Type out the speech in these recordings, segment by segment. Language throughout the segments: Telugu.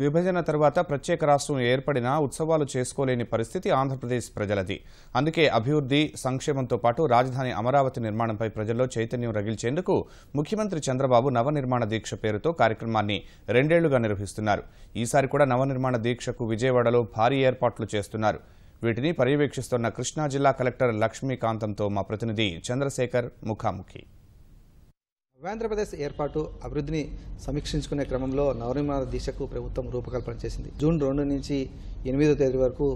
విభజన తర్వాత ప్రత్యేక రాష్ట్రం ఏర్పడినా ఉత్సవాలు చేసుకోలేని పరిస్థితి ఆంధ్రప్రదేశ్ ప్రజలది. అందుకే అభివృద్ధి, సంక్షేమంతో పాటు రాజధాని అమరావతి నిర్మాణంపై ప్రజల్లో చైతన్యం రగిల్చేందుకు ముఖ్యమంత్రి చంద్రబాబు నవనిర్మాణ దీక్ష పేరుతో కార్యక్రమాన్ని 2 ఏళ్లుగా నిర్వహిస్తున్నారు. ఈసారి కూడా నవనిర్మాణ దీక్షకు విజయవాడలో భారీ ఏర్పాట్లు చేస్తున్నారు. వీటిని పర్యవేక్షిస్తున్న కృష్ణా జిల్లా కలెక్టర్ లక్ష్మీకాంతంతో మా ప్రతినిధి చంద్రశేఖర్ ముఖాముఖి. ఆంధ్రప్రదేశ్ ఏర్పాటు అభివృద్ధిని సమీక్షించుకునే క్రమంలో నవనిర్మాణ దీక్షకు ప్రభుత్వం రూపకల్పన చేసింది. జూన్ 2 నుంచి 8వ తేదీ వరకు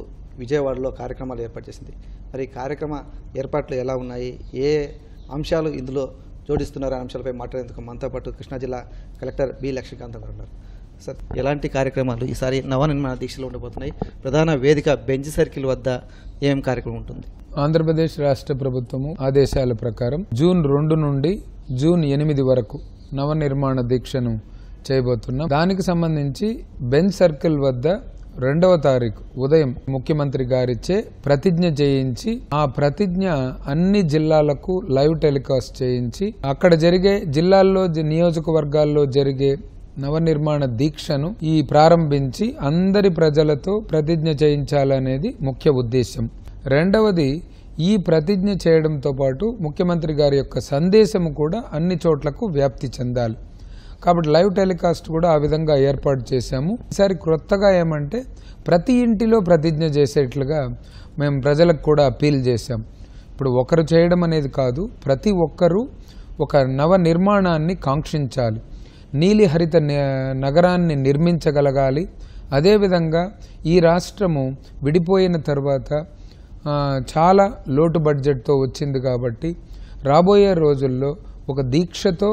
విజయవాడలో కార్యక్రమాలు ఏర్పాటు చేసింది. మరి కార్యక్రమ ఏర్పాట్లు ఎలా ఉన్నాయి, ఏ అంశాలు ఇందులో జోడిస్తున్నారు అంశాలపై మాట్లాడేందుకు మనతో పాటు కృష్ణా జిల్లా కలెక్టర్ బి లక్ష్మీకాంతం గారు ఉన్నారు. సార్, ఎలాంటి కార్యక్రమాలు ఈసారి నవనిర్మాణ దీక్షలో ఉండబోతున్నాయి? ప్రధాన వేదిక బెంచ్ సర్కిల్ వద్ద ఏం కార్యక్రమం ఉంటుంది? ఆంధ్రప్రదేశ్ రాష్ట్ర ప్రభుత్వము ఆదేశాల ప్రకారం జూన్ 2 నుండి జూన్ 8 వరకు నవనిర్మాణ దీక్షను చేయబోతున్నాం. దానికి సంబంధించి బెంచ్ సర్కిల్ వద్ద 2వ తారీఖు ఉదయం ముఖ్యమంత్రి గారిచే ప్రతిజ్ఞ చేయించి, ఆ ప్రతిజ్ఞ అన్ని జిల్లాలకు లైవ్ టెలికాస్ట్ చేయించి, అక్కడ జరిగే జిల్లాల్లో నియోజకవర్గాల్లో జరిగే నవనిర్మాణ దీక్షను ప్రారంభించి అందరి ప్రజలతో ప్రతిజ్ఞ చేయించాలనేది ముఖ్య ఉద్దేశం. రెండవది, ఈ ప్రతిజ్ఞ చేయడంతో పాటు ముఖ్యమంత్రి గారి యొక్క సందేశం కూడా అన్ని చోట్లకు వ్యాప్తి చెందాలి. కాబట్టి లైవ్ టెలికాస్ట్ కూడా ఆ విధంగా ఏర్పాటు చేశాము. ఈసారి కొత్తగా ఏమంటే ప్రతి ఇంటిలో ప్రతిజ్ఞ చేసేట్లుగా మేము ప్రజలకు కూడా అప్పీల్ చేశాం. ఇప్పుడు ఒకరు చేయడం అనేది కాదు, ప్రతి ఒక్కరూ ఒక నవ నిర్మాణాన్ని కాంక్షించాలి, నీలిహరిత నగరాన్ని నిర్మించగలగాలి. అదేవిధంగా ఈ రాష్ట్రము విడిపోయిన తర్వాత చాలా లోటు బడ్జెట్తో వచ్చింది కాబట్టి రాబోయే రోజుల్లో ఒక దీక్షతో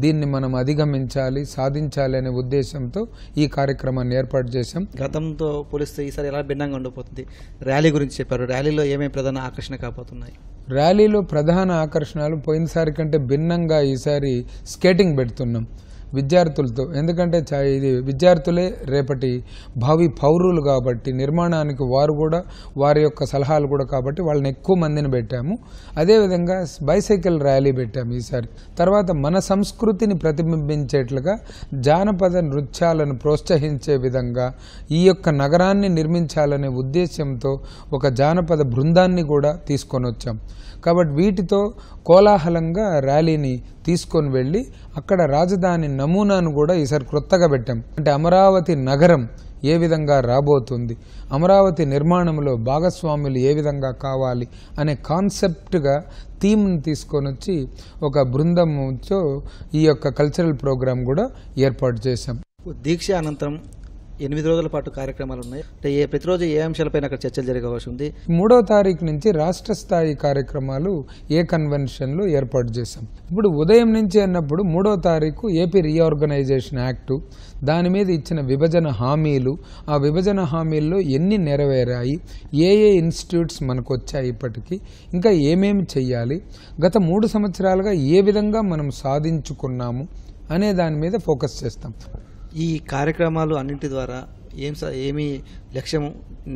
దీన్ని మనం అధిగమించాలి, సాధించాలి అనే ఉద్దేశంతో ఈ కార్యక్రమాన్ని ఏర్పాటు చేశాం. గతంతో పోలిస్తే ఈసారి ఎలా భిన్నంగా ఉండబోతుంది? ర్యాలీ గురించి చెప్పారు. ర్యాలీలో ఏమేమి ప్రధాన ఆకర్షణ కాబోతున్నాయి? ర్యాలీలో ప్రధాన ఆకర్షణలు పోయినసారి కంటే భిన్నంగా ఈసారి స్కేటింగ్ పెడుతున్నాం విద్యార్థులతో. ఎందుకంటే ఇది విద్యార్థులే రేపటి భావి పౌరులు కాబట్టి, నిర్మాణానికి వారు కూడా వారి యొక్క సలహాలు కూడా కాబట్టి వాళ్ళని ఎక్కువ మందిని పెట్టాము. అదేవిధంగా బైసైకిల్ ర్యాలీ పెట్టాము ఈసారి. తర్వాత మన సంస్కృతిని ప్రతిబింబించేట్లుగా జానపద నృత్యాలను ప్రోత్సహించే విధంగా ఈ యొక్క నగరాన్ని నిర్మించాలనే ఉద్దేశంతో ఒక జానపద బృందాన్ని కూడా తీసుకొని వచ్చాం. కాబట్టి వీటితో కోలాహలంగా ర్యాలీని తీసుకొని వెళ్ళి అక్కడ రాజధాని నమూనాను కూడా ఈసారి కొత్తగా పెట్టాం. అంటే అమరావతి నగరం ఏ విధంగా రాబోతుంది, అమరావతి నిర్మాణంలో భాగస్వాములు ఏ విధంగా కావాలి అనే కాన్సెప్ట్గా థీమ్ని తీసుకొని వచ్చి ఒక బృందంతో ఈ యొక్క కల్చరల్ ప్రోగ్రాం కూడా ఏర్పాటు చేశాం. దీక్ష అనంతరం 8 రోజుల పాటు కార్యక్రమాలు ఉన్నాయి. అంటే ప్రతిరోజు ఏ అంశాలపైన అక్కడ చర్చలు జరగవలసి ఉంది? 3వ తారీఖు నుంచి రాష్ట్ర స్థాయి కార్యక్రమాలు కన్వెన్షన్లు ఏర్పాటు చేశాం. ఇప్పుడు ఉదయం నుంచి అన్నప్పుడు 3వ తారీఖు ఏపీ రీఆర్గనైజేషన్ యాక్టు, దాని మీద ఇచ్చిన విభజన హామీలు, ఆ విభజన హామీల్లో ఎన్ని నెరవేరాయి, ఏ ఇన్స్టిట్యూట్స్ మనకు వచ్చాయి, ఇప్పటికీ ఇంకా ఏమేమి చెయ్యాలి, గత 3 సంవత్సరాలుగా ఏ విధంగా మనం సాధించుకున్నాము అనే దాని మీద ఫోకస్ చేస్తాం. ఈ కార్యక్రమాలు అన్నింటి ద్వారా ఏమి లక్ష్యం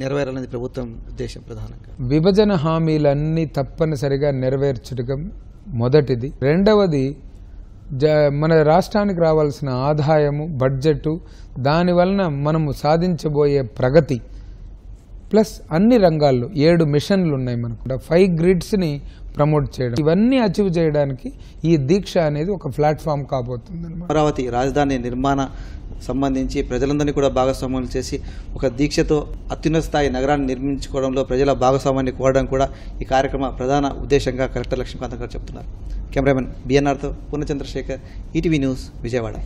నెరవేరాలనేది ప్రభుత్వం ఉద్దేశం ప్రధానంగా? విభజన హామీలన్నీ తప్పనిసరిగా నెరవేర్చడం మొదటిది. రెండవది, మన రాష్ట్రానికి రావాల్సిన ఆదాయము, బడ్జెట్, దానివలన మనము సాధించబోయే ప్రగతి, ప్లస్ అన్ని రంగాల్లో 7 మిషన్లు ఉన్నాయి మనకు, 5 గ్రిడ్స్ని ప్రమోట్ చేయడం, ఇవన్నీ అచీవ్ చేయడానికి ఈ దీక్ష అనేది ఒక ప్లాట్ఫామ్ కాబోతుంది. అమరావతి రాజధాని నిర్మాణ సంబంధించి ప్రజలందరినీ కూడా భాగస్వామ్యం చేసి ఒక దీక్షతో అత్యున్నత స్థాయి నగరాన్ని నిర్మించుకోవడంలో ప్రజల భాగస్వామ్యాన్ని కోరడం కూడా ఈ కార్యక్రమ ప్రధాన ఉద్దేశంగా కలెక్టర్ లక్ష్మీకాంతం గారు చెప్తున్నారు. కెమెరామెన్ బిఎన్ఆర్తో పూర్ణచంద్రశేఖర్, ఈటీవీ న్యూస్, విజయవాడ.